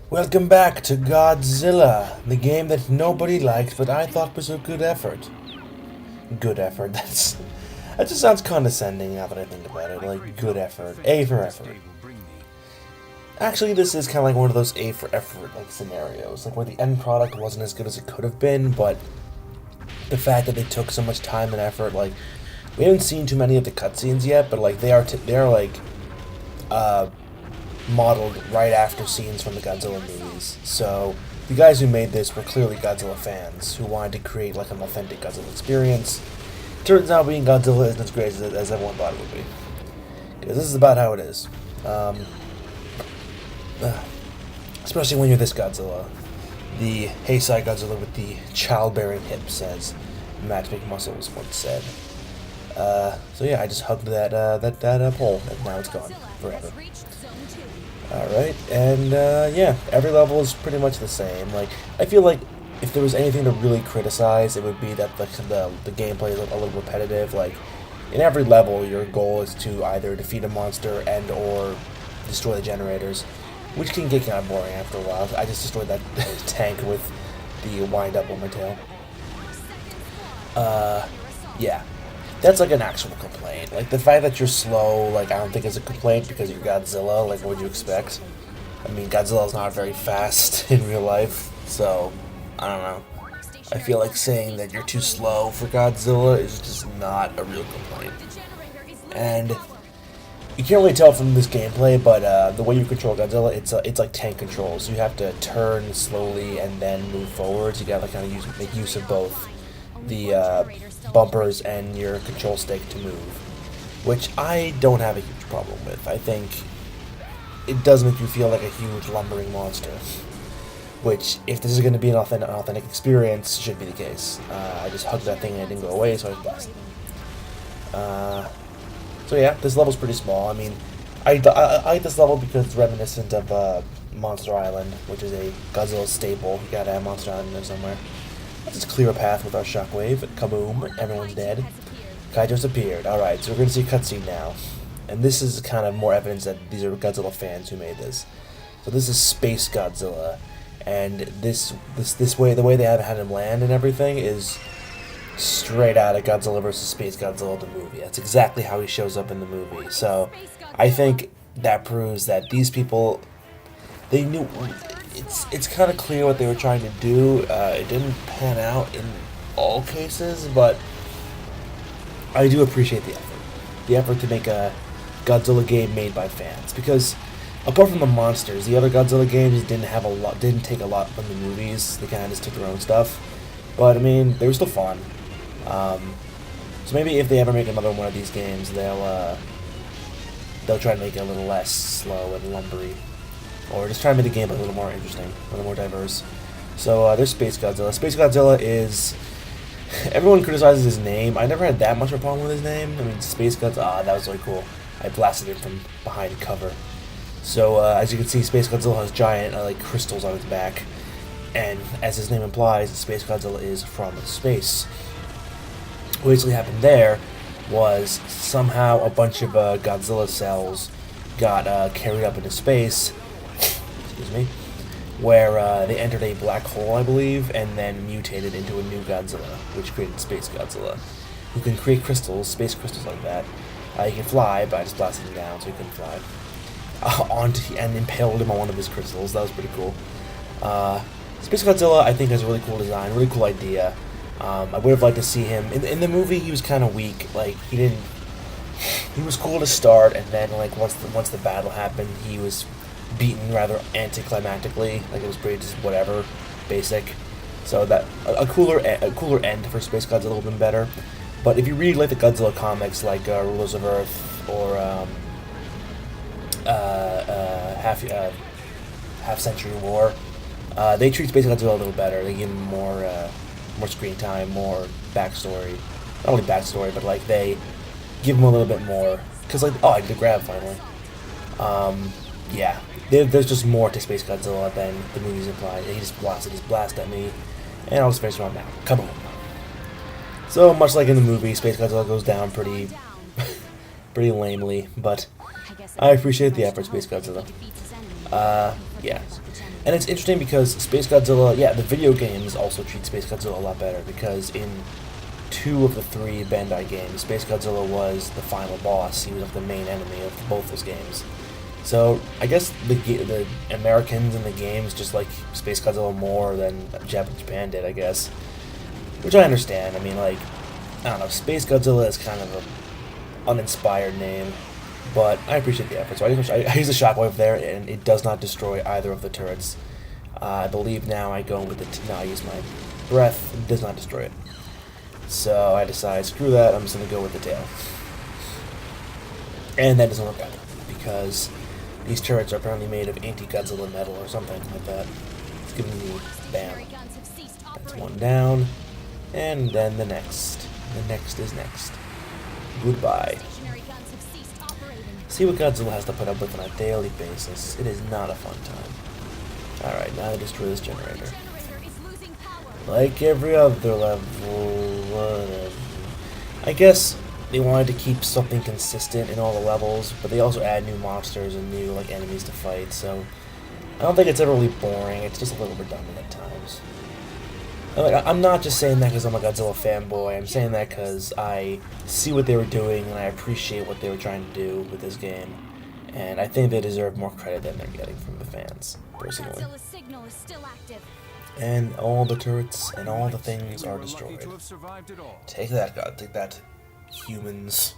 Welcome back to Godzilla, the game that nobody liked, but I thought was a good effort. Good effort, that just sounds condescending now that I think about it, like, good effort. A for effort. Actually, this is kind of like one of those A for effort, like, scenarios, like, where the end product wasn't as good as it could have been, but the fact that they took so much time and effort, like, we haven't seen too many of the cutscenes yet, but, like, they're like, modeled right after scenes from the Godzilla movies. So the guys who made this were clearly Godzilla fans who wanted to create like an authentic Godzilla experience. Turns out being Godzilla isn't as great as everyone thought it would be. Because this is about how it is. Especially when you're this Godzilla. The Heisei Godzilla with the childbearing hips, as Matchmaking Muscles once said. So yeah, I just hugged that pole, and now it's gone forever. Alright, and yeah, every level is pretty much the same. Like, I feel like if there was anything to really criticize, it would be that the gameplay is a little repetitive. Like, in every level, your goal is to either defeat a monster and or destroy the generators, which can get kind of boring after a while. I just destroyed that tank with the wind-up on my tail. Yeah. That's like an actual complaint. Like, the fact that you're slow, like, I don't think is a complaint because you're Godzilla. Like, what would you expect? I mean, Godzilla's not very fast in real life, so, I don't know. I feel like saying that you're too slow for Godzilla is just not a real complaint. And you can't really tell from this gameplay, but the way you control Godzilla, it's like tank controls. You have to turn slowly and then move forwards. You gotta kind of make use of both the bumpers and your control stick to move, which I don't have a huge problem with. I think it does make you feel like a huge lumbering monster, which, if this is going to be an authentic experience, should be the case. I just hugged that thing and it didn't go away, so I was blessed. So yeah, this level's pretty small. I mean, I like this level because it's reminiscent of Monster Island, which is a Godzilla staple. You gotta have Monster Island in there somewhere. Let's just clear a path with our shockwave. Kaboom! Everyone's dead. Kaijo's appeared. Alright, so we're going to see a cutscene now. And this is kind of more evidence that these are Godzilla fans who made this. So this is Space Godzilla. And this way, the way they have had him land and everything is straight out of Godzilla vs. Space Godzilla, the movie. That's exactly how he shows up in the movie. So I think that proves that these people, they knew. It's kind of clear what they were trying to do. It didn't pan out in all cases, but I do appreciate the effort. The effort to make a Godzilla game made by fans. Because apart from the monsters, the other Godzilla games didn't take a lot from the movies. They kind of just took their own stuff. But I mean, they were still fun. So maybe if they ever make another one of these games, they'll try to make it a little less slow and lumbery. Or just try to make the game a little more interesting, a little more diverse. So there's Space Godzilla. Space Godzilla is... Everyone criticizes his name. I never had that much of a problem with his name. I mean, Space Godzilla... that was really cool. I blasted him from behind cover. So, as you can see, Space Godzilla has giant, like, crystals on its back. And, as his name implies, Space Godzilla is from space. What basically happened there was somehow a bunch of Godzilla cells got carried up into space... excuse me, where they entered a black hole, I believe, and then mutated into a new Godzilla, which created Space Godzilla, who can create crystals, space crystals like that. He can fly, but I just blasted him down so he couldn't fly. And impaled him on one of his crystals. That was pretty cool. Space Godzilla, I think, has a really cool design, really cool idea. I would have liked to see him in the movie. He was kind of weak. Like, he was cool to start, and then like once the battle happened, he was beaten rather anticlimactically. Like, it was pretty just whatever, basic. So that a cooler end for Space Godzilla would have been better. But if you read like the Godzilla comics, like Rulers of Earth or Half Century War, they treat Space Godzilla a little better. They give him more screen time, more backstory. Not only backstory, but like they give him a little bit more. Cause like, oh, I did the grab finally. Yeah, there's just more to Space Godzilla than the movies imply. He just blasted his blast at me, and I'll just finish him off now. Come on. So much like in the movie, Space Godzilla goes down pretty lamely, but I appreciate the effort, Space Godzilla. Yeah. And it's interesting because Space Godzilla, yeah, the video games also treat Space Godzilla a lot better because in 2 of the 3 Bandai games, Space Godzilla was the final boss. He was like the main enemy of both those games. So I guess the Americans in the games just like Space Godzilla more than Japan did, I guess. Which I understand. I mean, like, I don't know, Space Godzilla is kind of a uninspired name. But I appreciate the effort. So I use a shockwave there, and it does not destroy either of the turrets. I believe now I go with I use my breath. It does not destroy it. So I decide, screw that. I'm just gonna go with the tail. And that doesn't work out because these turrets are apparently made of anti-Godzilla metal or something like that. It's giving me bam. That's one down, and then the next. The next is next. Goodbye. See what Godzilla has to put up with on a daily basis. It is not a fun time. Alright, now to destroy this generator. Like every other level, I guess they wanted to keep something consistent in all the levels, but they also add new monsters and new like enemies to fight, so I don't think it's ever really boring. It's just a little redundant at times. I'm not just saying that because I'm a Godzilla fanboy. I'm saying that because I see what they were doing and I appreciate what they were trying to do with this game. And I think they deserve more credit than they're getting from the fans, personally. And all the turrets and all the things are destroyed. Take that, God. Take that, humans.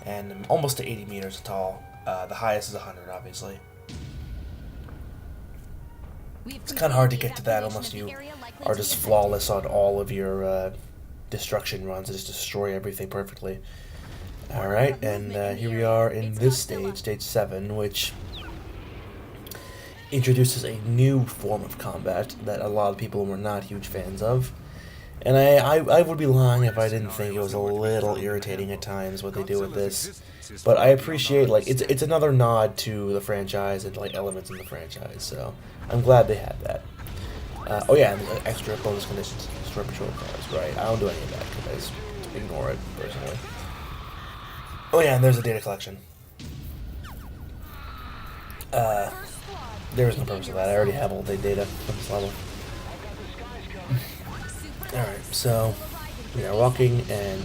And I'm almost to 80 meters tall. The highest is 100, obviously. It's kind of hard to get to that unless you are just flawless on all of your destruction runs and just destroy everything perfectly. Alright, and here we are in this stage, stage 7, which introduces a new form of combat that a lot of people were not huge fans of. And I would be lying if I didn't think it was a little irritating at times what they do with this. But I appreciate, like, it's another nod to the franchise and, like, elements in the franchise, so I'm glad they had that. Oh yeah, and extra bonus conditions, destroy patrol cars, right. I don't do any of that, because I just ignore it, personally. Oh yeah, and there's a data collection. There is no purpose of that, I already have all the data from this level. Alright, so we are walking, and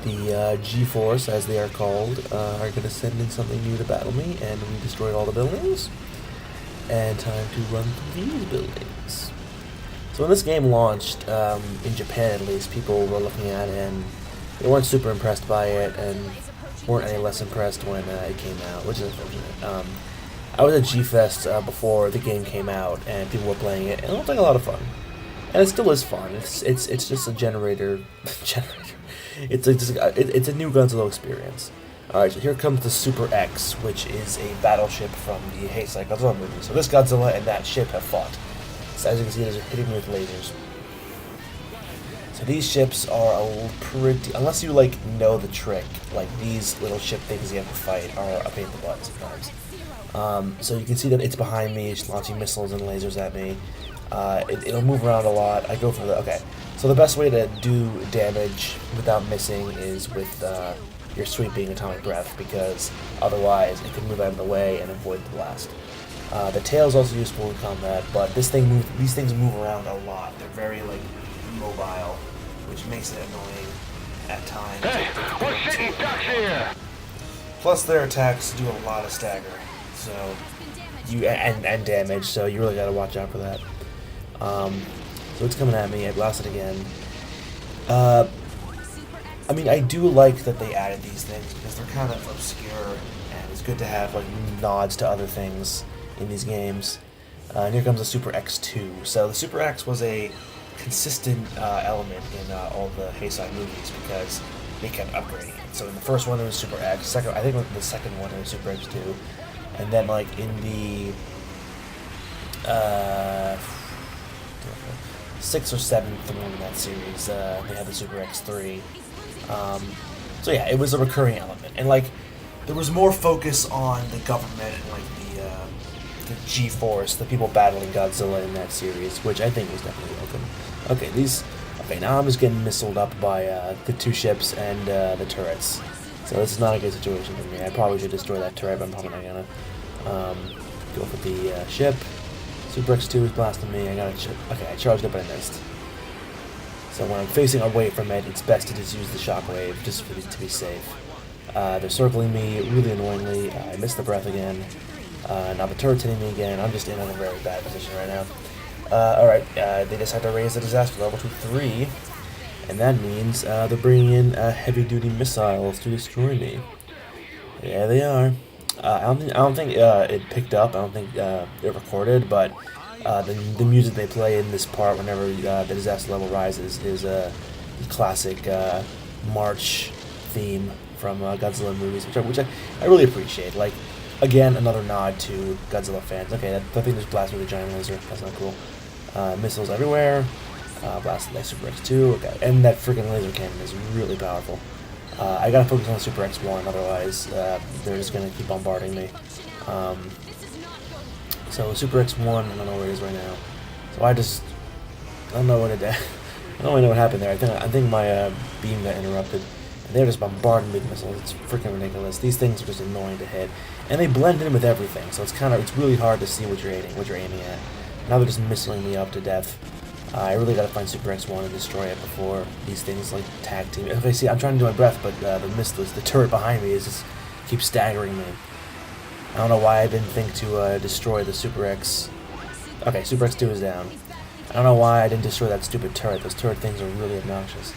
the G-Force, as they are called, are going to send in something new to battle me, and we destroyed all the buildings. And time to run through these buildings. So when this game launched, in Japan at least, people were looking at it, and they weren't super impressed by it, and weren't any less impressed when it came out, which is unfortunate. I was at G-Fest before the game came out, and people were playing it, and it looked like a lot of fun. And it still is fun. It's just a generator. It's a new Godzilla experience. Alright, so here comes the Super X, which is a battleship from the Heisei Godzilla movie. So this Godzilla and that ship have fought. So as you can see, they're hitting me with lasers. So these ships are a pretty, unless you like know the trick, like these little ship things you have to fight are a pain in the butt sometimes. So you can see that it's behind me, it's launching missiles and lasers at me. It'll move around a lot. I go for the, okay. So the best way to do damage without missing is with your sweeping atomic breath, because otherwise it can move out of the way and avoid the blast. The tail is also useful in combat, but these things move around a lot. They're very like mobile, which makes it annoying at times. Hey, we're sitting ducks here. Plus their attacks do a lot of stagger, so and damage, so you really gotta watch out for that. So it's coming at me. I blast it again. I mean, I do like that they added these things because they're kind of obscure, and it's good to have like nods to other things in these games. And here comes the Super X2. So the Super X was a consistent element in all the Heisei movies because they kept upgrading it. So in the first one it was Super X. I think the second one it was Super X2, and then like in the 6th or 7th one in that series, they had the Super X3. So yeah, it was a recurring element, and like there was more focus on the government and like the G-Force, the people battling Godzilla in that series, which I think was definitely welcome. Okay, now I'm just getting missiled up by the 2 ships and the turrets. So this is not a good situation for me. I probably should destroy that turret, but I'm probably not gonna. Go for the ship. Super X2 is blasting me. I gotta. Okay, I charged it, but I missed. So when I'm facing away from it, it's best to just use the shockwave, just to be safe. They're circling me really annoyingly. I missed the breath again. Now the turret's hitting me again. I'm just in a very bad position right now. Alright, they decide to raise the disaster level to 3. And that means they're bringing in heavy-duty missiles to destroy me. Yeah, they are. I don't think it picked up. I don't think it recorded, but the music they play in this part whenever the disaster level rises is the classic march theme from Godzilla movies, which I really appreciate. Like, again, another nod to Godzilla fans. Okay, that thing just blasted with a giant laser. That's not cool. Missiles everywhere. Blasted like Super X2. Okay, and that freaking laser cannon is really powerful. I gotta focus on Super X1, otherwise they're just gonna keep bombarding me. So Super X1, I don't know where it is right now. So I don't know what it did. I don't really know what happened there. I think my beam got interrupted. And they're just bombarding me with missiles. It's freaking ridiculous. These things are just annoying to hit, and they blend in with everything. So it's really hard to see what you're aiming at. Now they're just missiling me up to death. I really gotta find Super X1 and destroy it before these things like tag team. Okay, see, I'm trying to do my breath, but the turret behind me keeps staggering me. I don't know why I didn't think to destroy the Super X. Okay, Super X2 is down. I don't know why I didn't destroy that stupid turret. Those turret things are really obnoxious.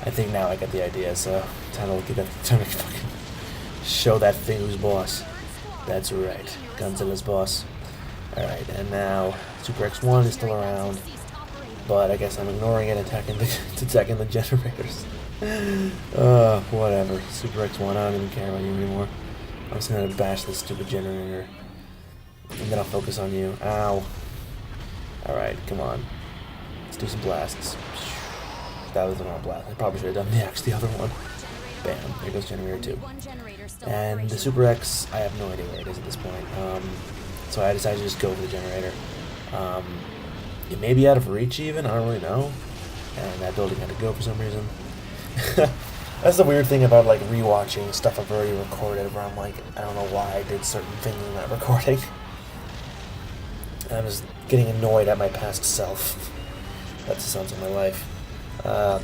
I think now I get the idea, so time to fucking show that thing who's boss. That's right, Godzilla's boss. Alright, and now Super X1 is still around. But I guess I'm ignoring it and attacking the generators. Whatever. Super X1, I don't even care about you anymore. I'm just gonna bash this stupid generator. And then I'll focus on you. Ow. Alright, come on. Let's do some blasts. That was the wrong blast. I probably should have done the other one. Bam. There goes generator 2. And the Super X, I have no idea where it is at this point. So I decided to just go for the generator. It may be out of reach even, I don't really know. And that building had to go for some reason. That's the weird thing about like rewatching stuff I've already recorded, where I'm like, I don't know why I did certain things in that recording. And I'm just getting annoyed at my past self. That's the sounds of my life.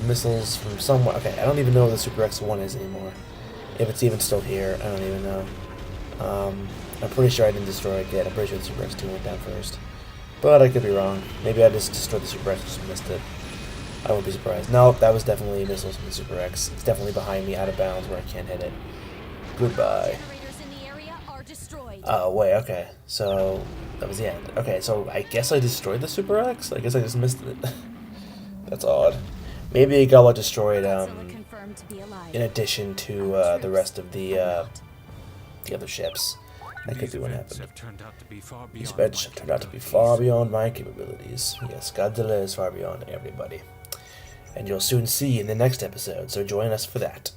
Missiles from somewhere. Okay, I don't even know where the Super X1 is anymore. If it's even still here, I don't even know. I'm pretty sure I didn't destroy it yet. I'm pretty sure the Super X2 went down first. But I could be wrong. Maybe I just destroyed the Super X and just missed it. I wouldn't be surprised. No, that was definitely missiles from the Super X. It's definitely behind me, out of bounds, where I can't hit it. Goodbye. Oh, wait, okay. So, that was the end. Okay, so I guess I destroyed the Super X? I guess I just missed it. That's odd. Maybe it got what destroyed, in addition to the rest of the other ships. That could be what happened. These beds have turned out to be far beyond my capabilities. Yes, Godzilla is far beyond everybody. And you'll soon see in the next episode, so join us for that.